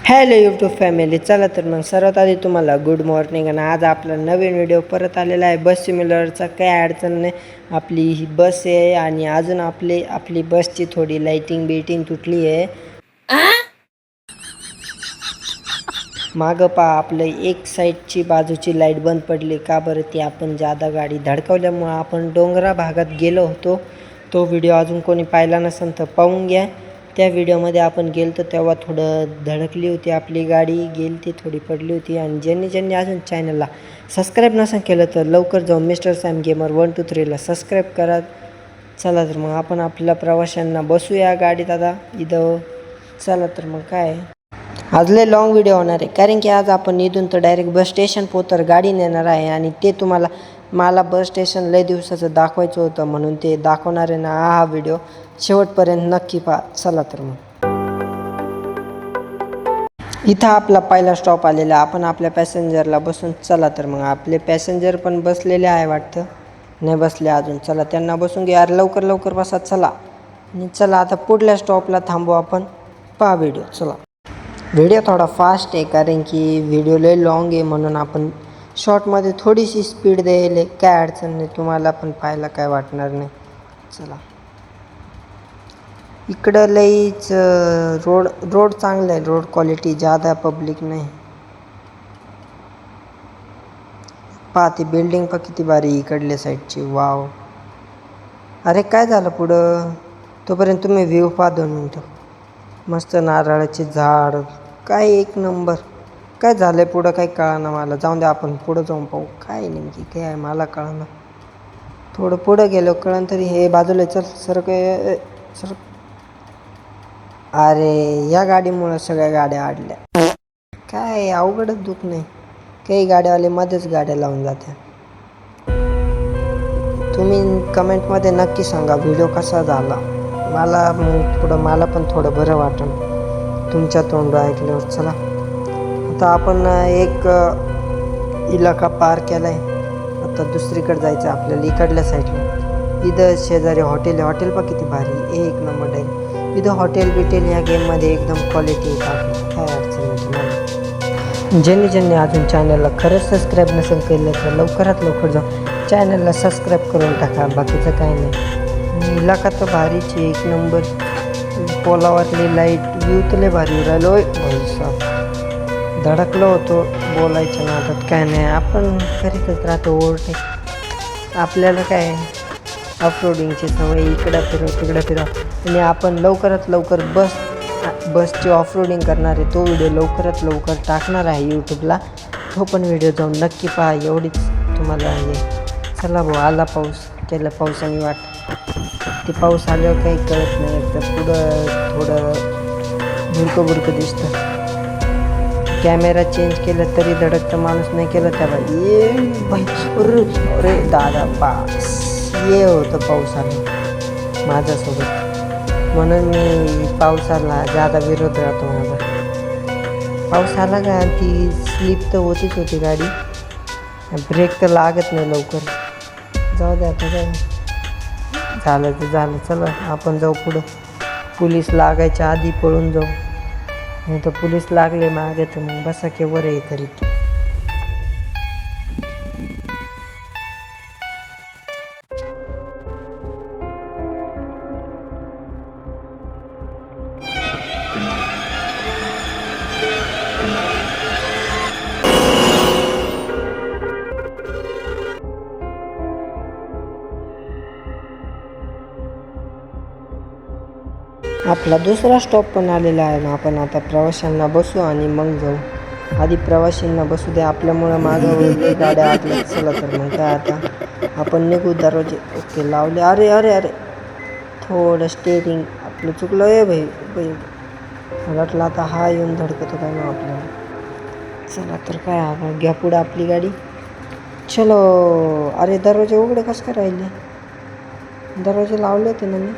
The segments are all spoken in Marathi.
Hello YouTube family. चला तर मग सर्वात आधी तुम्हाला गुड मॉर्निंग. आणि आज आपला नवीन व्हिडिओ परत आलेला आहे बस सिम्युलेटरचा. काही अडचण नाही, आपली ही बस आहे आणि अजून आपली बसची थोडी लाईटिंग बिटिंग तुटली आहे. मागं पहा, आपलं एक साईडची बाजूची लाईट बंद पडली. का बरं? ती आपण जादा गाडी धडकवल्यामुळं आपण डोंगरा भागात गेलो होतो. तो व्हिडिओ अजून कोणी पाहिला नसेल तर पाहून घ्या. त्या व्हिडिओमध्ये आपण गेलो तर तेव्हा थोडं धडकली होती आपली गाडी, गेली ती थोडी पडली होती. आणि ज्यांनी अजून चॅनलला सबस्क्राईब नसेल केलं तर लवकर जाऊन मिस्टर सॅम गेमर 1 2 3ला सबस्क्राईब करा. चला तर मग आपण आपल्या प्रवाशांना बसूया गाडीत आता इथं. चला तर मग काय, आज लय लॉंग व्हिडिओ होणार आहे, कारण की आज आपण इथून तर डायरेक्ट बस स्टेशन पोतर गाडी नेणार आहे. आणि ते मला बस स्टेशन लय दिवसाचं दाखवायचं होतं, म्हणून ते दाखवणार आहे ना. हा व्हिडिओ शेवटपर्यंत नक्की पहा. चला तर मग, इथं आपला पहिला स्टॉप आलेला. आपण आपल्या पॅसेंजरला बसून, चला तर मग आपले पॅसेंजर पण बसलेले आहे वाटतं, नाही बसले अजून. चला त्यांना बसून घ्या, लवकर बसा. चला आणि चला आता पुढल्या स्टॉपला थांबू आपण. पहा व्हिडिओ. चला, व्हिडिओ थोडा फास्ट आहे कारण की व्हिडिओ लय लॉंग आहे, म्हणून आपण शॉर्टमध्ये थोडीशी स्पीड द्यायला. काय अडचण नाही, तुम्हाला पण पाहायला काय वाटणार नाही. चला, इकडं लईच रोड चांगलं आहे, रोड क्वालिटी जादा पब्लिक नाही. पहा ती बिल्डिंग पण किती भारी इकडल्या साईडची. वाव, अरे काय झालं पुढं? तोपर्यंत तुम्ही व्ह्यू पहा 2 मिनटं. मस्त नारळाचे झाड, काय एक नंबर. काय झालंय पुढं काही कळना मला. जाऊन द्या, आपण पुढं जाऊन पाहू काय नेमकी काय आहे, मला कळना. थोडं पुढं गेलो कळन तरी. हे बाजूला चल, सर अरे या गाडीमुळं सगळ्या गाड्या अडल्या. काय अवघडच दुख नाही, काही गाड्यावाले मध्येच गाड्या लावून जात्या. तुम्ही कमेंटमध्ये नक्की सांगा व्हिडिओ कसा झाला. मला पण थोडं बरं वाटेल तुमच्या तोंड ऐकल्यावर. चला आता आपण एक इलाका पार केला आहे, आता दुसरीकडे जायचं आपल्याला, इकडल्या साईडला. इथं शेजारी हॉटेल आहे. हॉटेल पण किती भारी, एक नंबर आहे. इथं हॉटेल बिटेल या गेममध्ये एकदम क्वालिटी टाकली, काय अडचण नाही तुम्हाला. ज्यांनी अजून चॅनलला खरंच सबस्क्राईब नसेल केलं तर लवकरात लवकर जाऊन चॅनलला सबस्क्राईब करून टाका. बाकीचं काय नाही. इलाका तर भारीची एक नंबर. पोलावरली लाईट व्ह्यू तर लय भारी राहिलो. धडकलो होतो बोलायच्या नादात. काय नाही, आपण करीतच राहतो ओव्हरटेक. आपल्याला काय ऑफरोडिंगची सवय, इकडं फिरव तिकडं फिरव. आणि आपण लवकरात लवकर बसची ऑफरोडिंग करणार आहे. तो व्हिडिओ लवकरात लवकर टाकणार आहे यूट्यूबला. तो पण व्हिडिओ जाऊन नक्की पहा, एवढीच तुम्हाला आहे. चला भाऊ, आला पाऊस. केलं पावसाने वाट. ते पाऊस आल्यावर काही कळत नाही, तर पुढं थोडं बुरकं दिसतं. कॅमेरा चेंज केलं तरी धडकतं, माणूस नाही केलं त्याला ये बाई. अरे दादा पास ये होतं पाऊस आला माझ्यासोबत, म्हणून मी पावसाला जादा विरोध राहतो माझा. पाऊस आला का ती स्लिप तर होतीच होती गाडी, ब्रेक तर लागत नाही लवकर. जाऊ द्या आता, काय झालं तर झालं. चला आपण जाऊ पुढं. पोलीस लागायच्या आधी पळून जाऊ, नाही तर पोलीस लागले मागे तर मग बसा केवर आहे तरी. आपला दुसरा स्टॉप पण आलेला आहे ना. आपण आता प्रवाशांना बसू आणि मग जाऊ. आधी प्रवाशांना बसू द्या, आपल्यामुळं मागं गाड्या आटल्या. चला तर मग काय, आता आपण निघू. दरवाजे ओके लावले. अरे अरे अरे थोडं स्टेरिंग आपलं चुकलं आहे भाई. वाटलं आता हा येऊन धडकतो काय ना आपल्याला. चला तर काय, आपण घ्या पुढं आपली गाडी. चलो. अरे दरवाजे उघडे कसं काय राहिले? दरवाजे लावले होते ना मी.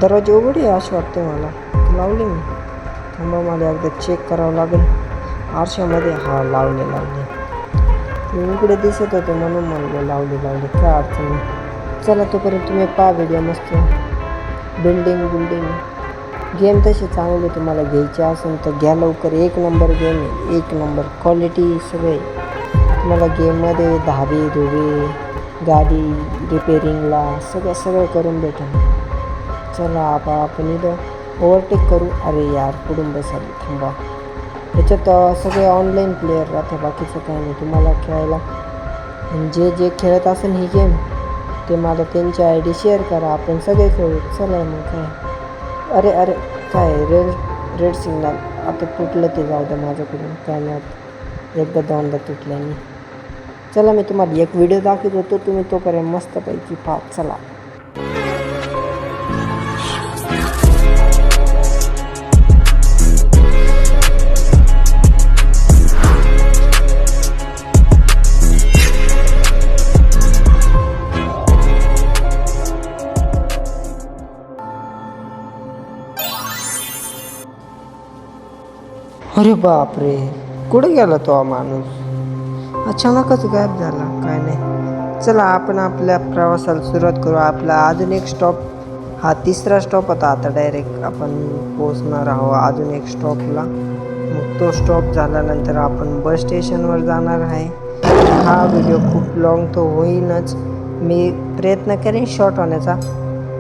दरवाजे उघडे असं वाटते मला, लावले मी. थांबा, मला एकदा चेक करावं लागेल आरशामध्ये. हा लावले ते उघडे दिसत होते म्हणून म्हणलं लावले. काय अडचण नाही. चला तोपर्यंत तुम्ही पहा व्हिडिओ. मस्त बिल्डिंग गेम तशी चांगली तुम्हाला घ्यायची असेल तर घ्या लवकर. एक नंबर गेम आहे, एक नंबर क्वालिटी सगळे. तुम्हाला गेममध्ये धाबे धुबे गाडी रिपेरिंगला सगळं करून भेटेल. चला आपण इथं ओव्हरटेक करू. अरे यार पुढून बसायला थांबा. त्याच्यात सगळे ऑनलाईन प्लेयर राहते, बाकीचं काय नाही. तुम्हाला खेळायला जे खेळत असेल ही गेम ते मला त्यांची ID शेअर करा, आपण सगळे खेळू. चला मग काय. अरे काय रेड सिग्नल आता तुटलं, ते जाऊ द्या माझ्याकडून, काय नाही एकदा दोनदा तुटल्याने. चला मी तुम्हाला एक व्हिडिओ दाखवत होतो, तुम्ही तो करा मस्तपैकी पहा. चला अरे बापरे, कुठे गेला तो माणूस? अचानकच गायब झाला. काय नाही, चला आपण आपल्या प्रवासाला सुरुवात करू. आपला अजून एक स्टॉप, हा तिसरा स्टॉप होता. आता डायरेक्ट आपण पोचणार आहोत अजून एक स्टॉपला. मग तो स्टॉप झाल्यानंतर आपण बस स्टेशनवर जाणार आहे. हा व्हिडिओ खूप लाँग तो होईनच, मी प्रयत्न करेन शॉर्ट होण्याचा,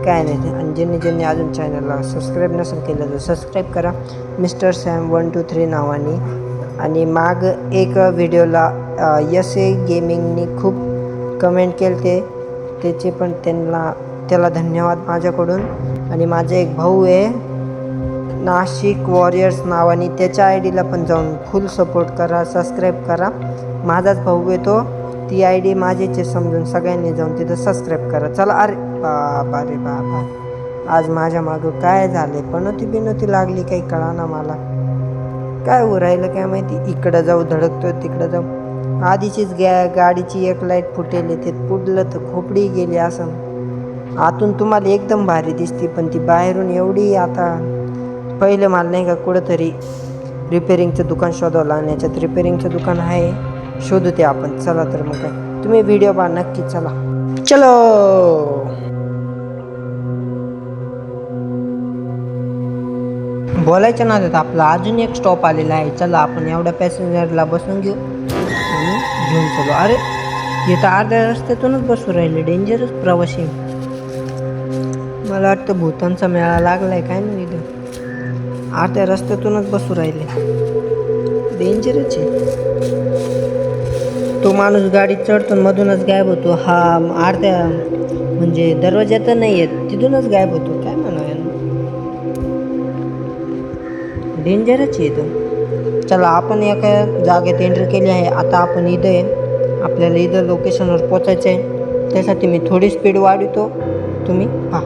काय नाही. आणि ज्यांनी अजून चॅनलला सबस्क्राईब नसेल केलं तर सबस्क्राईब करा, मिस्टर सॅम 123 नावाने. आणि माग एक व्हिडिओला SA गेमिंगनी खूप कमेंट केले त्याचे पण त्याला धन्यवाद माझ्याकडून. आणि माझा एक भाऊ आहे नाशिक वॉरियर्स नावाने, त्याच्या IDला पण जाऊन फुल सपोर्ट करा, सबस्क्राईब करा. माझाच भाऊ आहे तो, ती ID माझीचे समजून सगळ्यांनी जाऊन तिथं सबस्क्राईब करा. चला. अरे बाबा, आज माझ्या मागं काय झाले? पनोती लागली, काही कळाना मला. काय उरायलं काय माहिती, इकडं जाऊ धडकतो, तिकडं जाऊ. आधीचीच गाडीची एक लाईट फुटेली, ते पुडलं तर खोपडी गेली असं. आतून तुम्हाला एकदम भारी दिसते, पण ती बाहेरून एवढी. आता पहिले मला नाही का कुठंतरी रिपेरिंगचं दुकान शोधावं आणि याच्यात रिपेरिंगचं दुकान आहे, शोधू ते आपण. चला तर मग काय, तुम्ही व्हिडिओ पहा नक्की. चलो बोलायचं ना, तर आपला अजून एक स्टॉप आलेला आहे. चला आपण एवढ्या पॅसेंजरला बसून घेऊ आणि घेऊन चलो. अरे इथं अर्ध्या रस्त्यातूनच बसून राहिले, डेंजरस प्रवासी. मला वाटतं भूतांचा मेळा लागलाय काय नाही, इथं अर्ध्या रस्त्यातूनच बसू राहिले, डेंजरच आहे. तो माणूस गाडीत चढतो मधूनच गायब होतो. हा अर्ध्या म्हणजे दरवाज्यात नाही येत, तिथूनच गायब होतो. काय म्हणावं, डेंजरच आहे तो. चला आपण एका जागेत एंट्री केली आहे. आता आपण इथं आहे, आपल्याला इथं लोकेशनवर पोचायचं आहे. त्यासाठी मी थोडी स्पीड वाढवतो, तुम्ही पहा.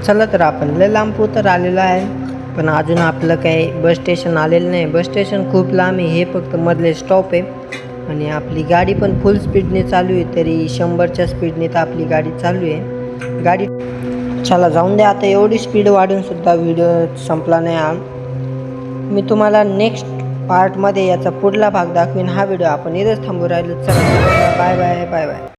चला तर आपण लय लांब तर आलेलो आहे, पण अजून आपलं काही बस स्टेशन आलेलं नाही. बस स्टेशन खूप लांब आहे, हे फक्त मधले स्टॉप आहे. आणि आपली गाडी पण फुल स्पीडने चालू आहे, तरी 100च्या स्पीडने तर आपली गाडी चालू आहे. गाडी चला जाऊन द्या, आता एवढी स्पीड वाढून सुद्धा व्हिडिओ संपला नाही. मी तुम्हाला नेक्स्ट पार्टमध्ये याचा पुढला भाग दाखवीन. हा व्हिडिओ आपण इथेच थांबू राहिलो. चला बाय बाय बाय बाय.